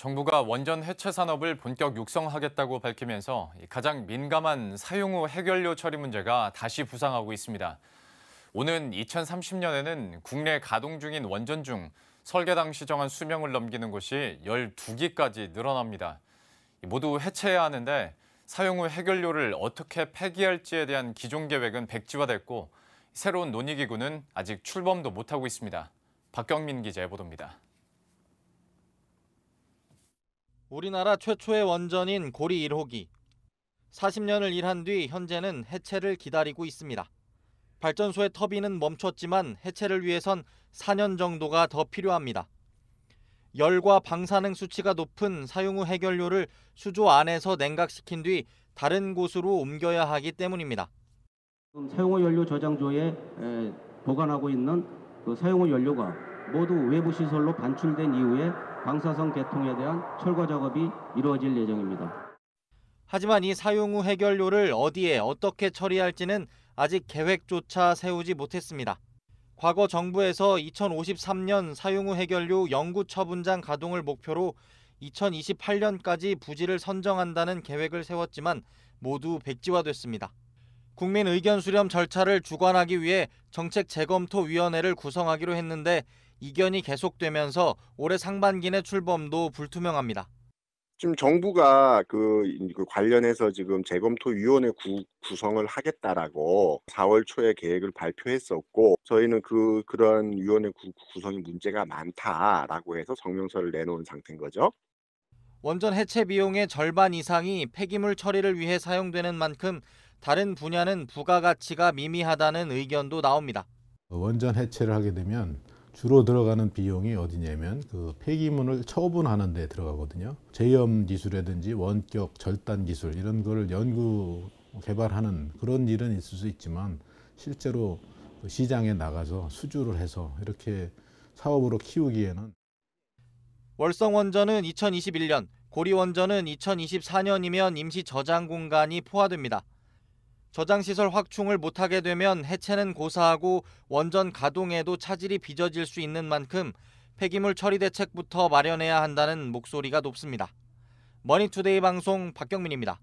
정부가 원전 해체 산업을 본격 육성하겠다고 밝히면서 가장 민감한 사용 후 해결료 처리 문제가 다시 부상하고 있습니다. 오는 2030년에는 국내 가동 중인 원전 중 설계 당시 정한 수명을 넘기는 곳이 12기까지 늘어납니다. 모두 해체해야 하는데 사용 후 해결료를 어떻게 폐기할지에 대한 기존 계획은 백지화됐고 새로운 논의기구는 아직 출범도 못하고 있습니다. 박경민 기자의 보도입니다. 우리나라 최초의 원전인 고리 1호기. 40년을 일한 뒤 현재는 해체를 기다리고 있습니다. 발전소의 터빈은 멈췄지만 해체를 위해선 4년 정도가 더 필요합니다. 열과 방사능 수치가 높은 사용 후 해결료를 수조 안에서 냉각시킨 뒤 다른 곳으로 옮겨야 하기 때문입니다. 사용 후 연료 저장소에 보관하고 있는 그 사용 후 연료가 모두 외부 시설로 반출된 이후에 방사성 개통에 대한 철거 작업이 이루어질 예정입니다. 하지만 이 사용 후 해결료를 어디에 어떻게 처리할지는 아직 계획조차 세우지 못했습니다. 과거 정부에서 2053년 사용 후 해결료 영구 처분장 가동을 목표로 2028년까지 부지를 선정한다는 계획을 세웠지만 모두 백지화됐습니다. 국민 의견 수렴 절차를 주관하기 위해 정책 재검토위원회를 구성하기로 했는데 이견이 계속되면서 올해 상반기 내 출범도 불투명합니다. 지금 정부가 그 관련해서 지금 재검토위원회 구성을 하겠다라고 4월 초에 계획을 발표했었고 저희는 그런 위원회 구성이 문제가 많다라고 해서 성명서를 내놓은 상태인 거죠. 원전 해체 비용의 절반 이상이 폐기물 처리를 위해 사용되는 만큼 다른 분야는 부가가치가 미미하다는 의견도 나옵니다. 원전 해체를 하게 되면 주로 들어가는 비용이 어디냐면 그 폐기물을 처분하는 데 들어가거든요. 제염 기술이라든지 원격 절단 기술 이런 거를 연구 개발하는 그런 일은 있을 수 있지만 실제로 시장에 나가서 수주를 해서 이렇게 사업으로 키우기에는 월성원전은 2021년, 고리원전은 2024년이면 임시 저장 공간이 포화됩니다. 저장시설 확충을 못하게 되면 해체는 고사하고 원전 가동에도 차질이 빚어질 수 있는 만큼 폐기물 처리 대책부터 마련해야 한다는 목소리가 높습니다. 머니투데이 방송 박경민입니다.